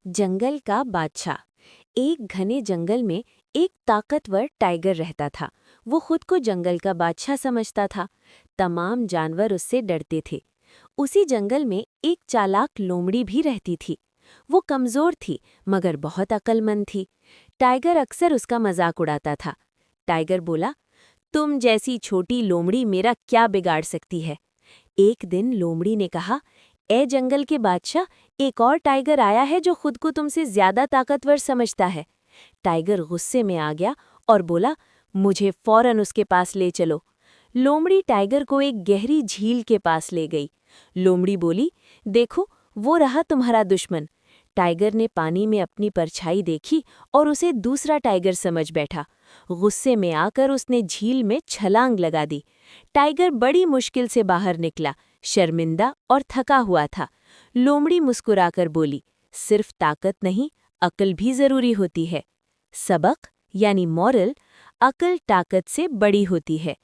जंगल का बादशाह। एक घने जंगल में एक ताकतवर टाइगर रहता था। वो खुद को जंगल का बादशाह समझता था। तमाम जानवर उससे डरते थे। उसी जंगल में एक चालाक लोमड़ी भी रहती थी। वो कमजोर थी मगर बहुत अक्लमंद थी। टाइगर अक्सर उसका मजाक उड़ाता था। टाइगर बोला, तुम जैसी छोटी लोमड़ी मेरा क्या बिगाड़ सकती है। एक दिन लोमड़ी ने कहा, ए जंगल के बादशाह, एक और टाइगर आया है जो खुद को तुमसे ज्यादा ताकतवर समझता है। टाइगर गुस्से में आ गया और बोला, मुझे फौरन उसके पास ले चलो। लोमड़ी टाइगर को एक गहरी झील के पास ले गई। लोमड़ी बोली, देखो, वो रहा तुम्हारा दुश्मन। टाइगर ने पानी में अपनी परछाई देखी और उसे दूसरा टाइगर समझ बैठा। गुस्से में आकर उसने झील में छलांग लगा दी। टाइगर बड़ी मुश्किल से बाहर निकला, शर्मिंदा और थका हुआ था। लोमड़ी मुस्कुराकर बोली, सिर्फ ताकत नहीं, अक्ल भी जरूरी होती है। सबक यानी मॉरल, अक्ल ताकत से बड़ी होती है।